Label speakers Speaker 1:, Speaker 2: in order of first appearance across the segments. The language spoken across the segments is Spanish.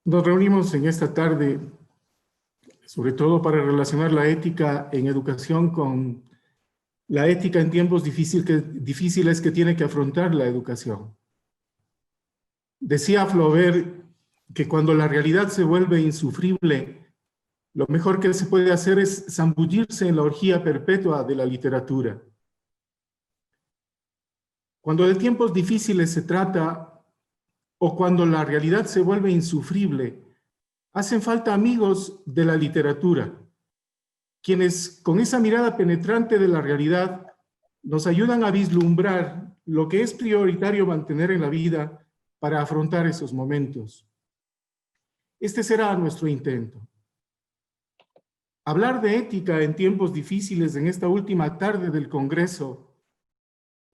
Speaker 1: Nos reunimos en esta tarde, sobre todo para relacionar la ética en educación con la ética en tiempos difíciles que tiene que afrontar la educación. Decía Flaubert que cuando la realidad se vuelve insufrible, lo mejor que se puede hacer es zambullirse en la orgía perpetua de la literatura. Cuando de tiempos difíciles se trata, o cuando la realidad se vuelve insufrible, hacen falta amigos de la literatura, quienes con esa mirada penetrante de la realidad nos ayudan a vislumbrar lo que es prioritario mantener en la vida para afrontar esos momentos. Este será nuestro intento. Hablar de ética en tiempos difíciles en esta última tarde del Congreso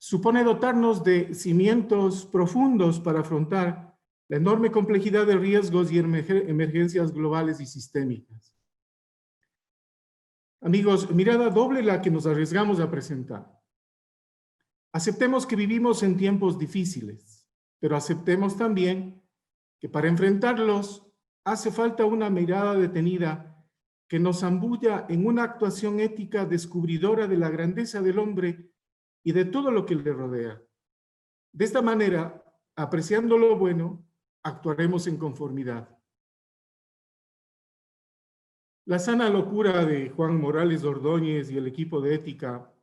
Speaker 1: supone dotarnos de cimientos profundos para afrontar la enorme complejidad de riesgos y emergencias globales y sistémicas. Amigos, mirada doble la que nos arriesgamos a presentar. Aceptemos que vivimos en tiempos difíciles, pero aceptemos también que para enfrentarlos hace falta una mirada detenida que nos zambulla en una actuación ética descubridora de la grandeza del hombre y de todo lo que le rodea. De esta manera, apreciando lo bueno, actuaremos en conformidad. La sana locura de Juan Morales Ordóñez y el equipo de ética,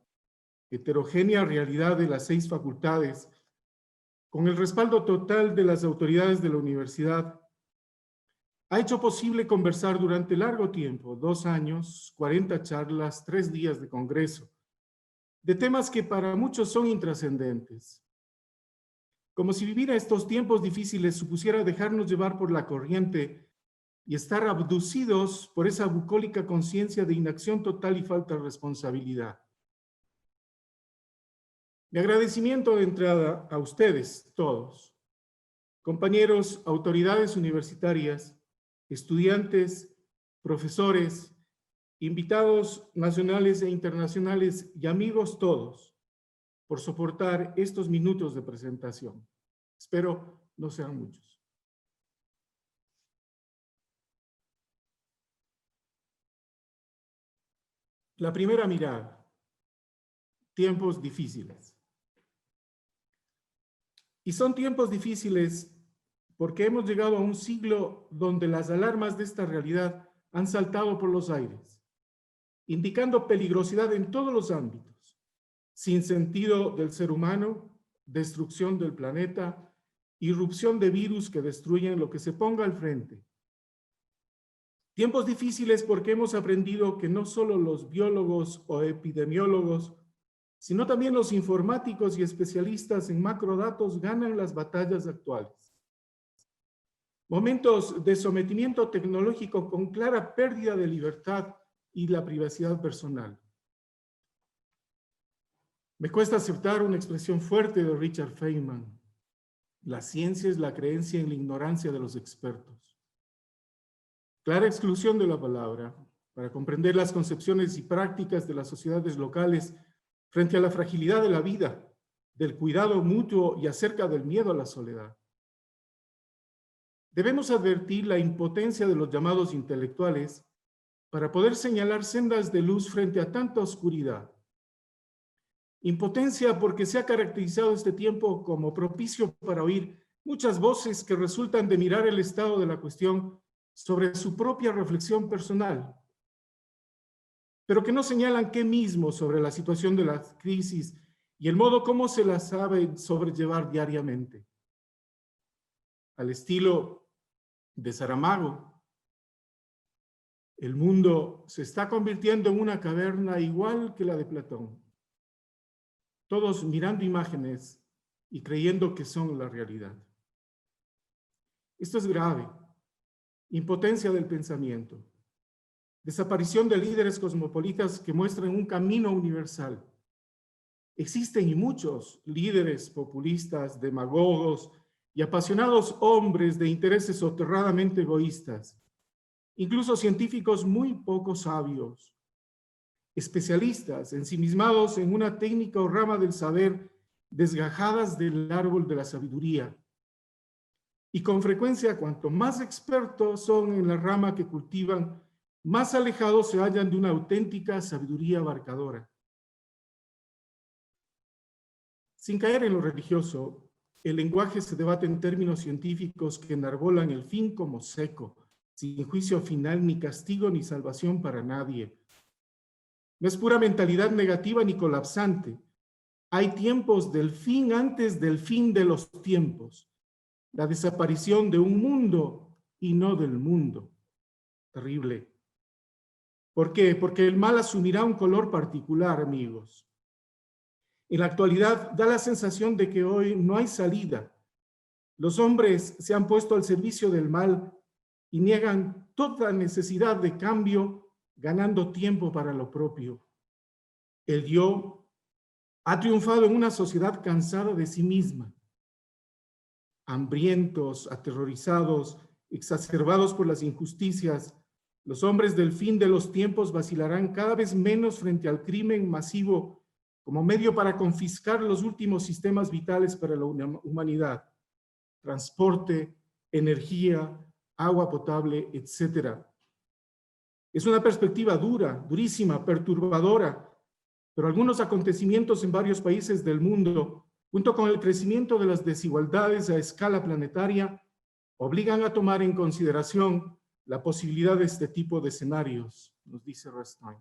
Speaker 1: heterogénea realidad de las 6 facultades, con el respaldo total de las autoridades de la universidad, ha hecho posible conversar durante largo tiempo, 2 años, 40 charlas, 3 días de congreso, de temas que para muchos son intrascendentes. Como si vivir a estos tiempos difíciles supusiera dejarnos llevar por la corriente y estar abducidos por esa bucólica conciencia de inacción total y falta de responsabilidad. Mi agradecimiento de entrada a ustedes todos, compañeros, autoridades universitarias, estudiantes, profesores, invitados nacionales e internacionales y amigos todos, por soportar estos minutos de presentación. Espero no sean muchos. La primera mirada, tiempos difíciles. Y son tiempos difíciles porque hemos llegado a un siglo donde las alarmas de esta realidad han saltado por los aires, indicando peligrosidad en todos los ámbitos, sin sentido del ser humano, destrucción del planeta, irrupción de virus que destruyen lo que se ponga al frente. Tiempos difíciles porque hemos aprendido que no solo los biólogos o epidemiólogos, sino también los informáticos y especialistas en macrodatos ganan las batallas actuales. Momentos de sometimiento tecnológico con clara pérdida de libertad y la privacidad personal. Me cuesta aceptar una expresión fuerte de Richard Feynman. La ciencia es la creencia en la ignorancia de los expertos. Clara exclusión de la palabra para comprender las concepciones y prácticas de las sociedades locales frente a la fragilidad de la vida, del cuidado mutuo y acerca del miedo a la soledad. Debemos advertir la impotencia de los llamados intelectuales para poder señalar sendas de luz frente a tanta oscuridad. Impotencia porque se ha caracterizado este tiempo como propicio para oír muchas voces que resultan de mirar el estado de la cuestión sobre su propia reflexión personal, pero que no señalan qué mismo sobre la situación de la crisis y el modo como se la sabe sobrellevar diariamente. Al estilo de Saramago, el mundo se está convirtiendo en una caverna igual que la de Platón. Todos mirando imágenes y creyendo que son la realidad. Esto es grave. Impotencia del pensamiento. Desaparición de líderes cosmopolitas que muestran un camino universal. Existen y muchos líderes populistas, demagogos y apasionados hombres de intereses soterradamente egoístas, incluso científicos muy poco sabios, especialistas ensimismados en una técnica o rama del saber, desgajadas del árbol de la sabiduría, Y con frecuencia, cuanto más expertos son en la rama que cultivan, más alejados se hallan de una auténtica sabiduría abarcadora. Sin caer en lo religioso, el lenguaje se debate en términos científicos que enarbolan el fin como seco, sin juicio final, ni castigo, ni salvación para nadie. No es pura mentalidad negativa ni colapsante. Hay tiempos del fin antes del fin de los tiempos. La desaparición de un mundo y no del mundo. Terrible. ¿Por qué? Porque el mal asumirá un color particular, amigos. En la actualidad da la sensación de que hoy no hay salida. Los hombres se han puesto al servicio del mal y niegan toda necesidad de cambio, ganando tiempo para lo propio. El yo ha triunfado en una sociedad cansada de sí misma. Hambrientos, aterrorizados, exacerbados por las injusticias, los hombres del fin de los tiempos vacilarán cada vez menos frente al crimen masivo como medio para confiscar los últimos sistemas vitales para la humanidad: transporte, energía, agua potable, etc. Es una perspectiva dura, durísima, perturbadora, pero algunos acontecimientos en varios países del mundo, junto con el crecimiento de las desigualdades a escala planetaria, obligan a tomar en consideración la posibilidad de este tipo de escenarios, nos dice Rastein.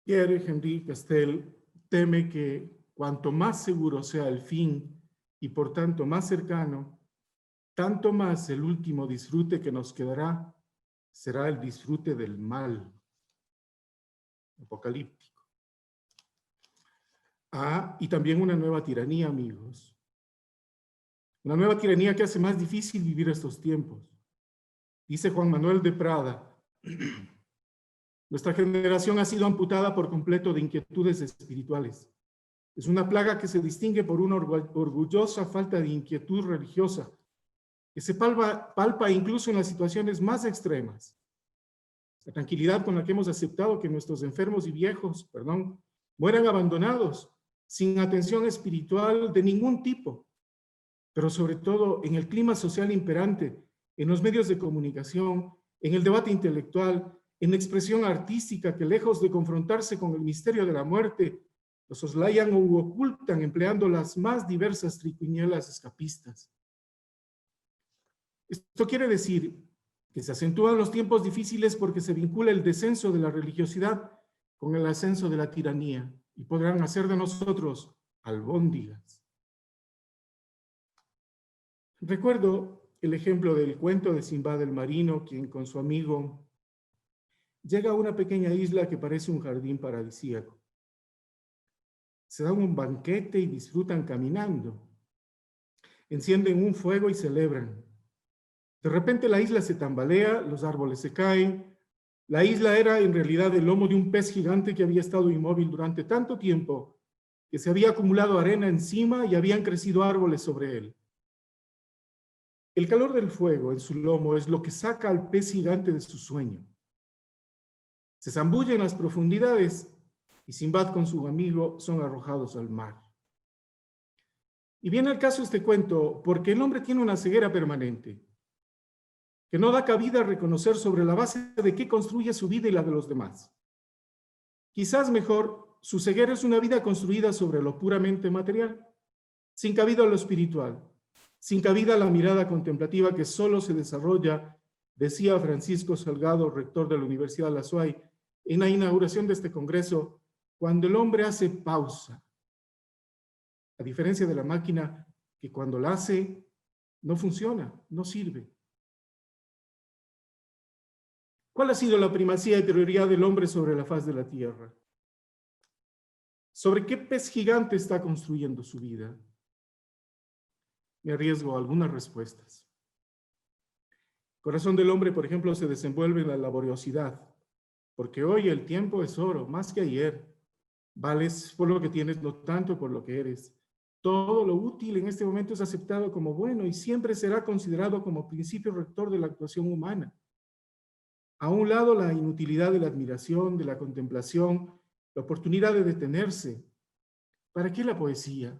Speaker 1: Pierre-Henri Castel teme que cuanto más seguro sea el fin y por tanto más cercano, tanto más el último disfrute que nos quedará será el disfrute del mal apocalíptico. Y también una nueva tiranía, amigos. Una nueva tiranía que hace más difícil vivir estos tiempos. Dice Juan Manuel de Prada: nuestra generación ha sido amputada por completo de inquietudes espirituales. Es una plaga que se distingue por una orgullosa falta de inquietud religiosa, que se palpa incluso en las situaciones más extremas. La tranquilidad con la que hemos aceptado que nuestros enfermos y viejos, mueran abandonados, sin atención espiritual de ningún tipo, pero sobre todo en el clima social imperante, en los medios de comunicación, en el debate intelectual, en la expresión artística que, lejos de confrontarse con el misterio de la muerte, los soslayan o ocultan empleando las más diversas triquiñuelas escapistas. Esto quiere decir que se acentúan los tiempos difíciles porque se vincula el descenso de la religiosidad con el ascenso de la tiranía y podrán hacer de nosotros albóndigas. Recuerdo el ejemplo del cuento de Simbad el marino, quien con su amigo llega a una pequeña isla que parece un jardín paradisíaco. Se dan un banquete y disfrutan caminando. Encienden un fuego y celebran. De repente la isla se tambalea, los árboles se caen. La isla era en realidad el lomo de un pez gigante que había estado inmóvil durante tanto tiempo que se había acumulado arena encima y habían crecido árboles sobre él. El calor del fuego en su lomo es lo que saca al pez gigante de su sueño. Se zambulle en las profundidades y Simbad con su amigo son arrojados al mar. Y viene al caso este cuento porque el hombre tiene una ceguera permanente que no da cabida a reconocer sobre la base de qué construye su vida y la de los demás. Quizás mejor, su ceguera es una vida construida sobre lo puramente material, sin cabida a lo espiritual, sin cabida a la mirada contemplativa que solo se desarrolla, decía Francisco Salgado, rector de la Universidad de la SUAY, en la inauguración de este congreso, cuando el hombre hace pausa, a diferencia de la máquina que cuando la hace no funciona, no sirve. ¿Cuál ha sido la primacía y prioridad del hombre sobre la faz de la tierra? ¿Sobre qué pez gigante está construyendo su vida? Me arriesgo a algunas respuestas. El corazón del hombre, por ejemplo, se desenvuelve en la laboriosidad, porque hoy el tiempo es oro, más que ayer. Vales por lo que tienes, no tanto por lo que eres. Todo lo útil en este momento es aceptado como bueno y siempre será considerado como principio rector de la actuación humana. A un lado, la inutilidad de la admiración, de la contemplación, la oportunidad de detenerse. ¿Para qué la poesía?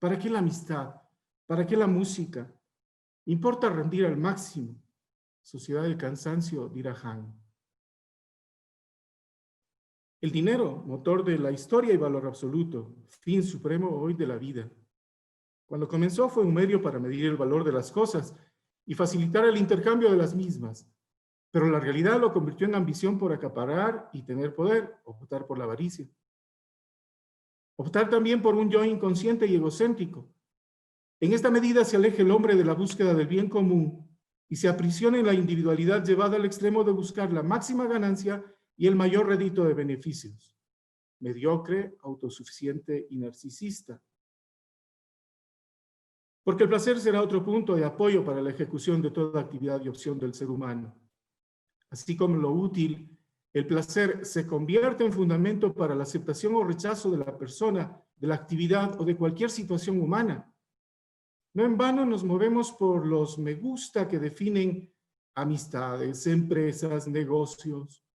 Speaker 1: ¿Para qué la amistad? ¿Para qué la música? Importa rendir al máximo. Sociedad del cansancio, dirá Han. El dinero, motor de la historia y valor absoluto, fin supremo hoy de la vida. Cuando comenzó fue un medio para medir el valor de las cosas y facilitar el intercambio de las mismas, pero la realidad lo convirtió en ambición por acaparar y tener poder, optar por la avaricia. Optar también por un yo inconsciente y egocéntrico. En esta medida se aleja el hombre de la búsqueda del bien común y se aprisiona en la individualidad llevada al extremo de buscar la máxima ganancia y el mayor rédito de beneficios. Mediocre, autosuficiente y narcisista. Porque el placer será otro punto de apoyo para la ejecución de toda actividad y opción del ser humano. Así como lo útil, el placer se convierte en fundamento para la aceptación o rechazo de la persona, de la actividad o de cualquier situación humana. No en vano nos movemos por los me gusta que definen amistades, empresas, negocios.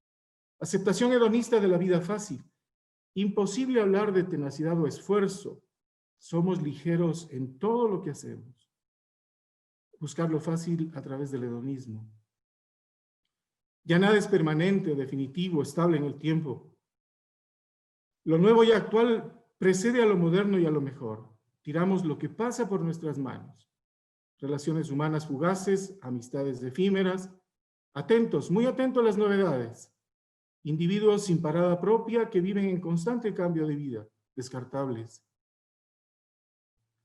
Speaker 1: Aceptación hedonista de la vida fácil. Imposible hablar de tenacidad o esfuerzo. Somos ligeros en todo lo que hacemos. Buscar lo fácil a través del hedonismo. Ya nada es permanente, definitivo, estable en el tiempo. Lo nuevo y actual precede a lo moderno y a lo mejor. Tiramos lo que pasa por nuestras manos. Relaciones humanas fugaces, amistades efímeras. Atentos, muy atentos a las novedades. Individuos sin parada propia que viven en constante cambio de vida, descartables.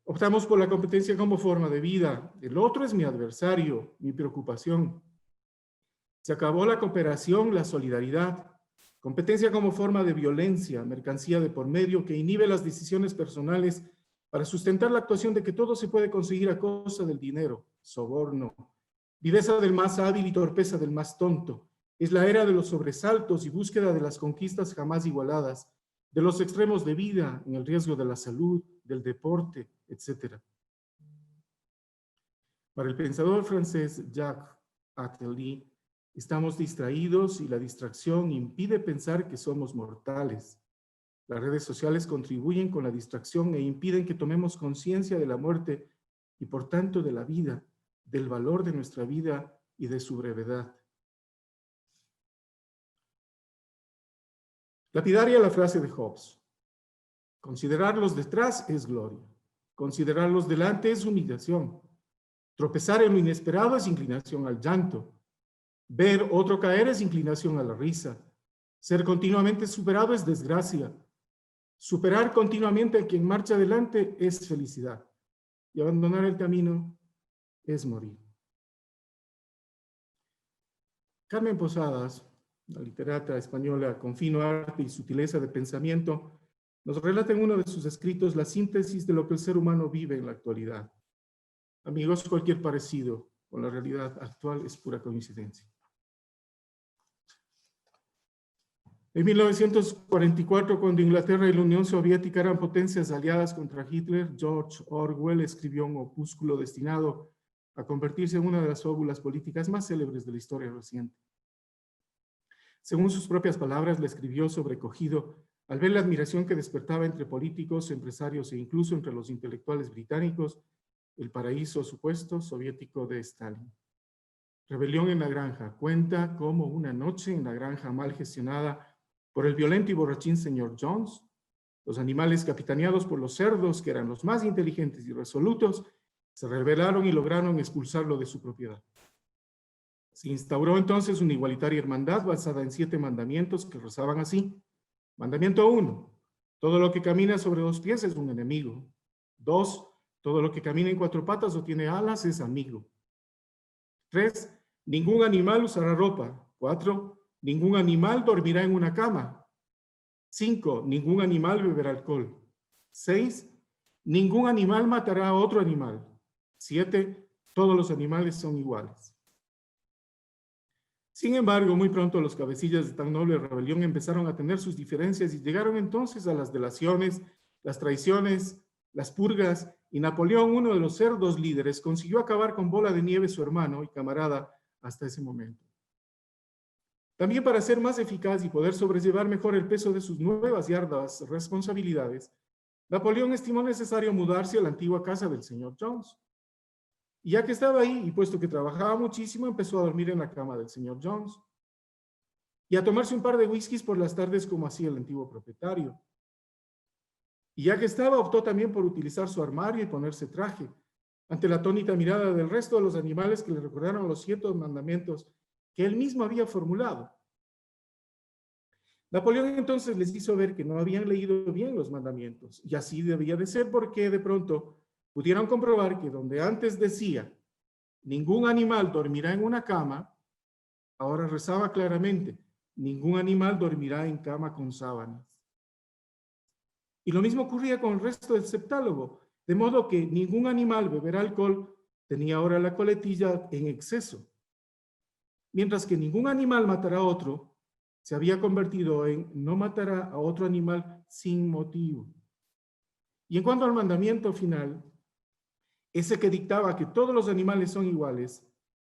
Speaker 1: Optamos por la competencia como forma de vida. El otro es mi adversario, mi preocupación. Se acabó la cooperación, la solidaridad. Competencia como forma de violencia, mercancía de por medio que inhibe las decisiones personales para sustentar la actuación de que todo se puede conseguir a costa del dinero, soborno. Viveza del más hábil y torpeza del más tonto. Es la era de los sobresaltos y búsqueda de las conquistas jamás igualadas, de los extremos de vida en el riesgo de la salud, del deporte, etc. Para el pensador francés Jacques Attali, estamos distraídos y la distracción impide pensar que somos mortales. Las redes sociales contribuyen con la distracción e impiden que tomemos conciencia de la muerte y por tanto de la vida, del valor de nuestra vida y de su brevedad. Lapidaria la frase de Hobbes. Considerarlos detrás es gloria. Considerarlos delante es humillación. Tropezar en lo inesperado es inclinación al llanto. Ver otro caer es inclinación a la risa. Ser continuamente superado es desgracia. Superar continuamente a quien marcha adelante es felicidad. Y abandonar el camino es morir. Carmen Posadas, la literata española con fino arte y sutileza de pensamiento, nos relata en uno de sus escritos la síntesis de lo que el ser humano vive en la actualidad. Amigos, cualquier parecido con la realidad actual es pura coincidencia. En 1944, cuando Inglaterra y la Unión Soviética eran potencias aliadas contra Hitler, George Orwell escribió un opúsculo destinado a convertirse en una de las fábulas políticas más célebres de la historia reciente. Según sus propias palabras, le escribió sobrecogido al ver la admiración que despertaba entre políticos, empresarios e incluso entre los intelectuales británicos el paraíso supuesto soviético de Stalin. Rebelión en la granja cuenta cómo una noche en la granja mal gestionada por el violento y borrachín señor Jones, los animales capitaneados por los cerdos, que eran los más inteligentes y resolutos, se rebelaron y lograron expulsarlo de su propiedad. Se instauró entonces una igualitaria hermandad basada en 7 mandamientos que rezaban así. Mandamiento 1, todo lo que camina sobre 2 pies es un enemigo. 2, todo lo que camina en 4 patas o tiene alas es amigo. 3, ningún animal usará ropa. 4, ningún animal dormirá en una cama. 5, ningún animal beberá alcohol. 6, ningún animal matará a otro animal. 7, todos los animales son iguales. Sin embargo, muy pronto los cabecillas de tan noble rebelión empezaron a tener sus diferencias y llegaron entonces a las delaciones, las traiciones, las purgas, y Napoleón, uno de los cerdos líderes, consiguió acabar con Bola de Nieve, su hermano y camarada, hasta ese momento. También para ser más eficaz y poder sobrellevar mejor el peso de sus nuevas y arduas responsabilidades, Napoleón estimó necesario mudarse a la antigua casa del señor Jones. Y ya que estaba ahí, y puesto que trabajaba muchísimo, empezó a dormir en la cama del señor Jones y a tomarse un par de whiskies por las tardes como hacía el antiguo propietario. Y ya que estaba, optó también por utilizar su armario y ponerse traje, ante la atónita mirada del resto de los animales que le recordaron los 7 mandamientos que él mismo había formulado. Napoleón entonces les hizo ver que no habían leído bien los mandamientos, y así debía de ser porque de pronto pudieron comprobar que donde antes decía, ningún animal dormirá en una cama, ahora rezaba claramente, ningún animal dormirá en cama con sábanas. Y lo mismo ocurría con el resto del septálogo, de modo que ningún animal beberá alcohol tenía ahora la coletilla en exceso, mientras que ningún animal matará a otro se había convertido en no matará a otro animal sin motivo. Y en cuanto al mandamiento final, ese que dictaba que todos los animales son iguales,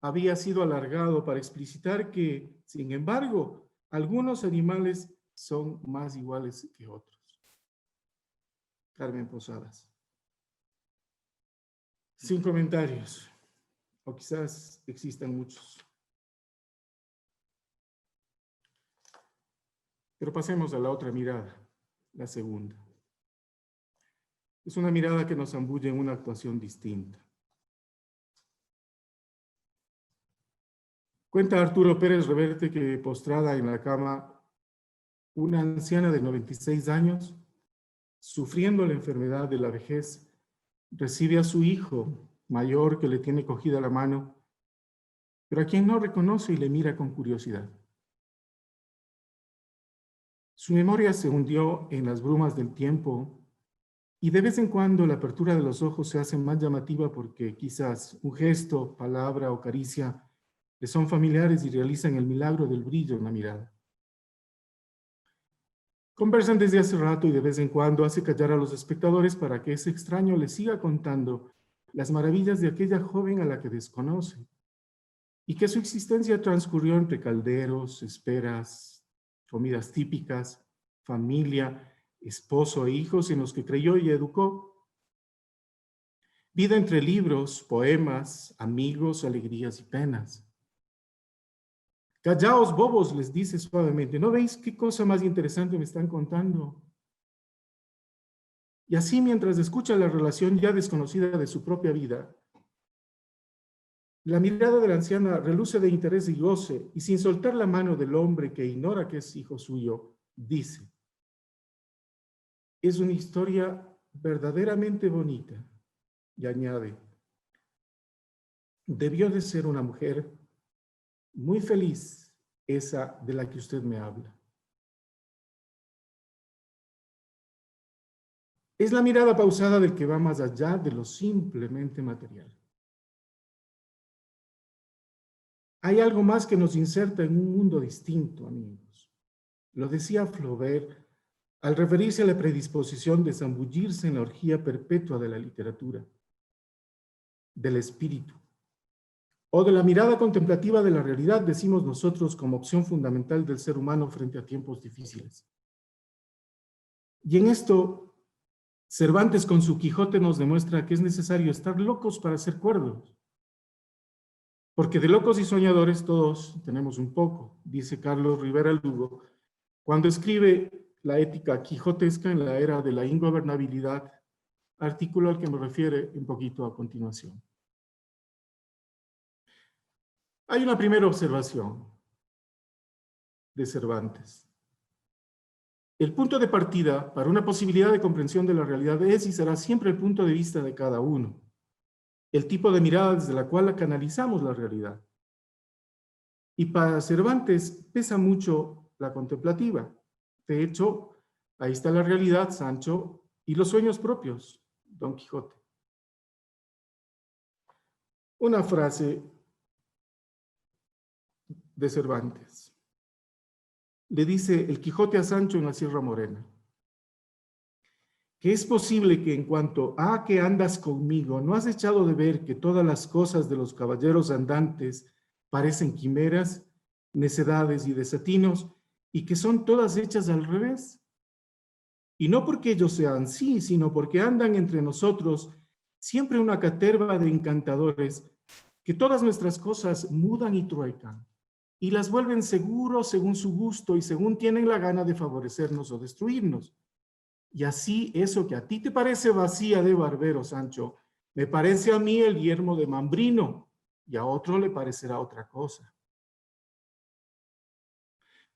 Speaker 1: había sido alargado para explicitar que, sin embargo, algunos animales son más iguales que otros. Carmen Posadas. Sin comentarios, o quizás existan muchos. Pero pasemos a la otra mirada, la segunda. Es una mirada que nos zambulle en una actuación distinta. Cuenta Arturo Pérez Reverte que postrada en la cama, una anciana de 96 años, sufriendo la enfermedad de la vejez, recibe a su hijo mayor que le tiene cogida la mano, pero a quien no reconoce y le mira con curiosidad. Su memoria se hundió en las brumas del tiempo y de vez en cuando la apertura de los ojos se hace más llamativa porque quizás un gesto, palabra o caricia le son familiares y realizan el milagro del brillo en la mirada. Conversan desde hace rato y de vez en cuando hace callar a los espectadores para que ese extraño les siga contando las maravillas de aquella joven a la que desconoce y que su existencia transcurrió entre calderos, esperas, comidas típicas, familia, esposo e hijos en los que creyó y educó. Vida entre libros, poemas, amigos, alegrías y penas. Callaos, bobos, les dice suavemente. ¿No veis qué cosa más interesante me están contando? Y así, mientras escucha la relación ya desconocida de su propia vida, la mirada de la anciana reluce de interés y goce, y sin soltar la mano del hombre que ignora que es hijo suyo, dice, es una historia verdaderamente bonita, y añade, debió de ser una mujer muy feliz, esa de la que usted me habla. Es la mirada pausada del que va más allá de lo simplemente material. Hay algo más que nos inserta en un mundo distinto, amigos. Lo decía Flaubert al referirse a la predisposición de zambullirse en la orgía perpetua de la literatura, del espíritu, o de la mirada contemplativa de la realidad, decimos nosotros, como opción fundamental del ser humano frente a tiempos difíciles. Y en esto, Cervantes con su Quijote nos demuestra que es necesario estar locos para ser cuerdos. Porque de locos y soñadores todos tenemos un poco, dice Carlos Rivera Lugo, cuando escribe la ética quijotesca en la era de la ingobernabilidad, artículo al que me refiere un poquito a continuación. Hay una primera observación de Cervantes. El punto de partida para una posibilidad de comprensión de la realidad es y será siempre el punto de vista de cada uno, el tipo de mirada desde la cual canalizamos la realidad. Y para Cervantes pesa mucho la contemplativa. De hecho, ahí está la realidad, Sancho, y los sueños propios, Don Quijote. Una frase de Cervantes. Le dice el Quijote a Sancho en la Sierra Morena, que es posible que en cuanto a que andas conmigo, no has echado de ver que todas las cosas de los caballeros andantes parecen quimeras, necedades y desatinos, y que son todas hechas al revés. Y no porque ellos sean sí, sino porque andan entre nosotros siempre una caterva de encantadores que todas nuestras cosas mudan y truecan y las vuelven seguros según su gusto y según tienen la gana de favorecernos o destruirnos. Y así eso que a ti te parece vacía de barbero, Sancho, me parece a mí el yermo de Mambrino y a otro le parecerá otra cosa.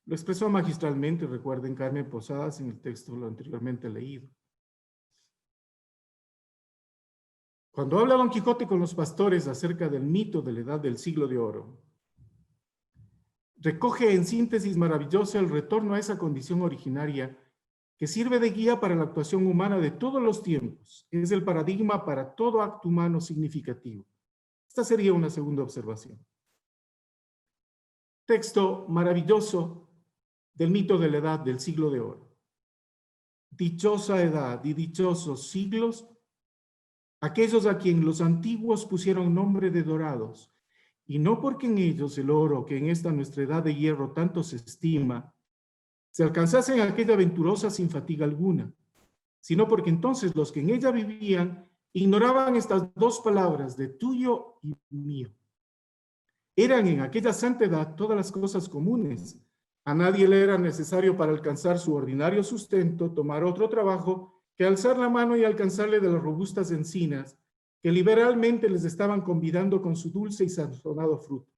Speaker 1: Lo expresó magistralmente, recuerden, Carmen Posadas en el texto lo anteriormente leído. Cuando habla Don Quijote con los pastores acerca del mito de la edad del siglo de oro, recoge en síntesis maravillosa el retorno a esa condición originaria que sirve de guía para la actuación humana de todos los tiempos. Es el paradigma para todo acto humano significativo. Esta sería una segunda observación. Texto maravilloso del mito de la edad del siglo de oro. Dichosa edad y dichosos siglos, aquellos a quien los antiguos pusieron nombre de dorados, y no porque en ellos el oro que en esta nuestra edad de hierro tanto se estima, se alcanzase en aquella venturosa sin fatiga alguna, sino porque entonces los que en ella vivían ignoraban estas dos palabras de tuyo y mío. Eran en aquella santa edad todas las cosas comunes. A nadie le era necesario para alcanzar su ordinario sustento tomar otro trabajo que alzar la mano y alcanzarle de las robustas encinas que liberalmente les estaban convidando con su dulce y sazonado fruto.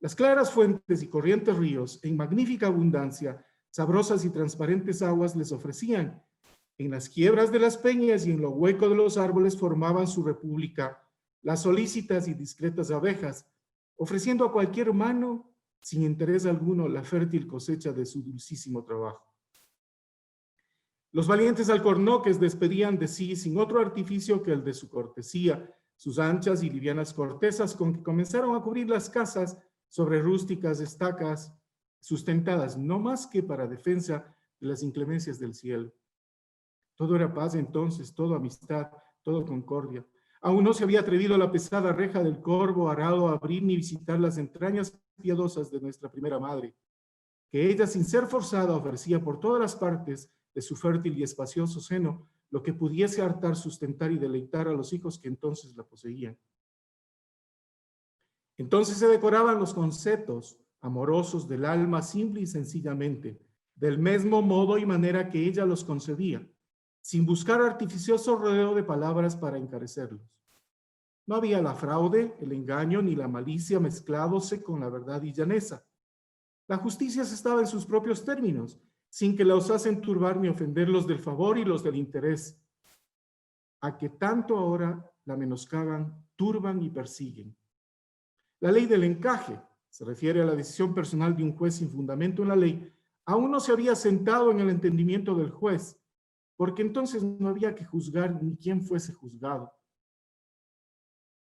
Speaker 1: Las claras fuentes y corrientes ríos, en magnífica abundancia, sabrosas y transparentes aguas les ofrecían. En las quiebras de las peñas y en lo hueco de los árboles formaban su república las solícitas y discretas abejas, ofreciendo a cualquier humano, sin interés alguno, la fértil cosecha de su dulcísimo trabajo. Los valientes alcornoques despedían de sí sin otro artificio que el de su cortesía, sus anchas y livianas cortezas con que comenzaron a cubrir las casas sobre rústicas estacas sustentadas no más que para defensa de las inclemencias del cielo. Todo era paz entonces, todo amistad, todo concordia. Aún no se había atrevido la pesada reja del corvo arado a abrir ni visitar las entrañas piadosas de nuestra primera madre, que ella sin ser forzada ofrecía por todas las partes de su fértil y espacioso seno lo que pudiese hartar, sustentar y deleitar a los hijos que entonces la poseían. Entonces se decoraban los conceptos amorosos del alma simple y sencillamente, del mismo modo y manera que ella los concebía, sin buscar artificioso rodeo de palabras para encarecerlos. No había la fraude, el engaño ni la malicia mezcladose con la verdad y llaneza. La justicia estaba en sus propios términos, sin que la osasen turbar ni ofender los del favor y los del interés, a que tanto ahora la menoscaban, turban y persiguen. La ley del encaje se refiere a la decisión personal de un juez sin fundamento en la ley. Aún no se había sentado en el entendimiento del juez, porque entonces no había que juzgar ni quién fuese juzgado.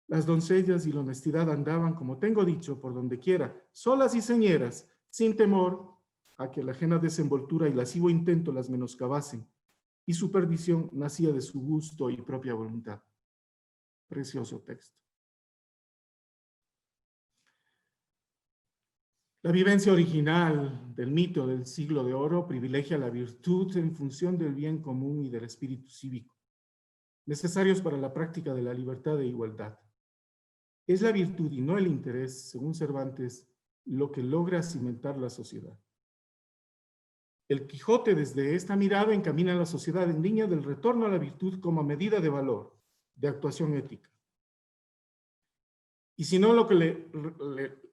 Speaker 1: Las doncellas y la honestidad andaban, como tengo dicho, por donde quiera, solas y señeras, sin temor a que la ajena desenvoltura y lascivo intento las menoscabasen, y su perdición nacía de su gusto y propia voluntad. Precioso texto. La vivencia original del mito del siglo de oro privilegia la virtud en función del bien común y del espíritu cívico, necesarios para la práctica de la libertad e igualdad. Es la virtud y no el interés, según Cervantes, lo que logra cimentar la sociedad. El Quijote desde esta mirada encamina a la sociedad en línea del retorno a la virtud como medida de valor, de actuación ética. Y si no, lo que le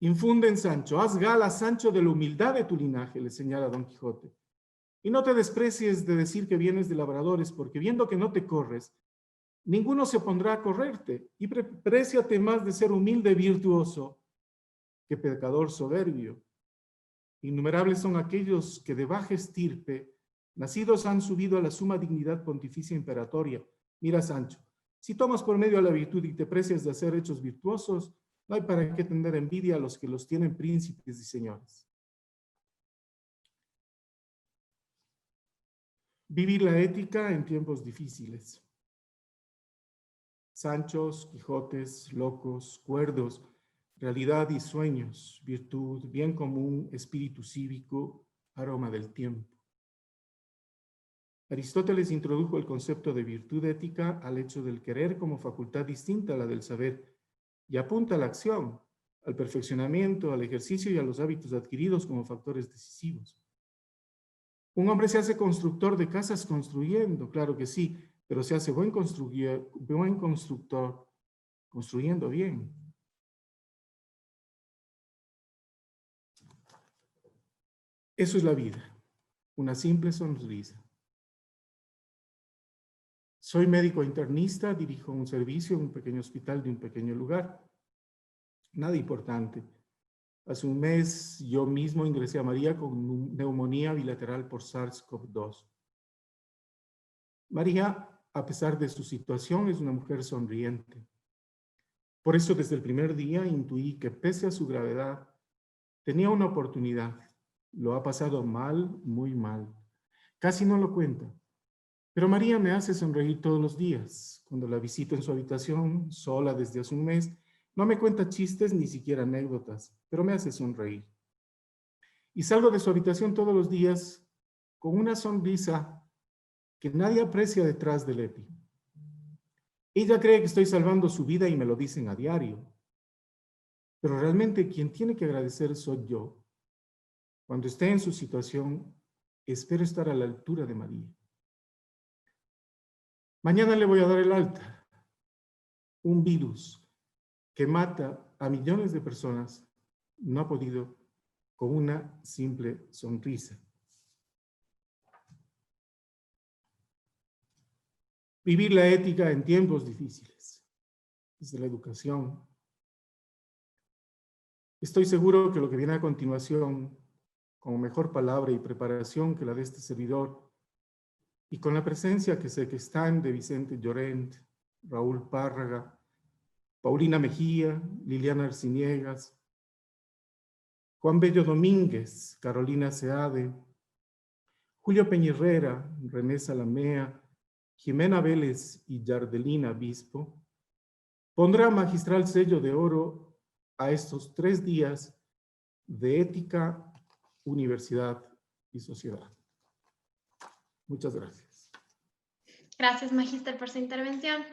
Speaker 1: infunde en Sancho, haz gala, Sancho, de la humildad de tu linaje, le señala Don Quijote. Y no te desprecies de decir que vienes de labradores, porque viendo que no te corres, ninguno se pondrá a correrte, y préciate más de ser humilde y virtuoso que pecador soberbio. Innumerables son aquellos que de baja estirpe, nacidos han subido a la suma dignidad pontificia imperatoria. Mira, Sancho, si tomas por medio a la virtud y te precias de hacer hechos virtuosos, no hay para qué tener envidia a los que los tienen príncipes y señores. Vivir la ética en tiempos difíciles. Sanchos, Quijotes, locos, cuerdos, realidad y sueños, virtud, bien común, espíritu cívico, aroma del tiempo. Aristóteles introdujo el concepto de virtud ética al hecho del querer como facultad distinta a la del saber y apunta a la acción, al perfeccionamiento, al ejercicio y a los hábitos adquiridos como factores decisivos. Un hombre se hace constructor de casas construyendo, claro que sí, pero se hace buen constructor construyendo bien. Eso es la vida, una simple sonrisa. Soy médico internista, dirijo un servicio en un pequeño hospital de un pequeño lugar. Nada importante. Hace un mes yo mismo ingresé a María con neumonía bilateral por SARS-CoV-2. María, a pesar de su situación, es una mujer sonriente. Por eso desde el primer día intuí que pese a su gravedad, tenía una oportunidad. Lo ha pasado mal, muy mal. Casi no lo cuenta. Pero María me hace sonreír todos los días. Cuando la visito en su habitación, sola desde hace un mes, no me cuenta chistes ni siquiera anécdotas, pero me hace sonreír. Y salgo de su habitación todos los días con una sonrisa que nadie aprecia detrás del EPI. Ella cree que estoy salvando su vida y me lo dicen a diario. Pero realmente quien tiene que agradecer soy yo. Cuando esté en su situación, espero estar a la altura de María. Mañana le voy a dar el alta. Un virus que mata a millones de personas no ha podido con una simple sonrisa. Vivir la ética en tiempos difíciles, desde la educación. Estoy seguro que lo que viene a continuación, con mejor palabra y preparación que la de este servidor, y con la presencia que sé que están de Vicente Llorent, Raúl Párraga, Paulina Mejía, Liliana Arciniegas, Juan Bello Domínguez, Carolina Seade, Julio Peñerrera, René Salamea, Jimena Vélez y Yardelina Bispo, pondrá magistral sello de oro a estos 3 días de ética, universidad y sociedad. Muchas gracias.
Speaker 2: Gracias, magíster, por su intervención.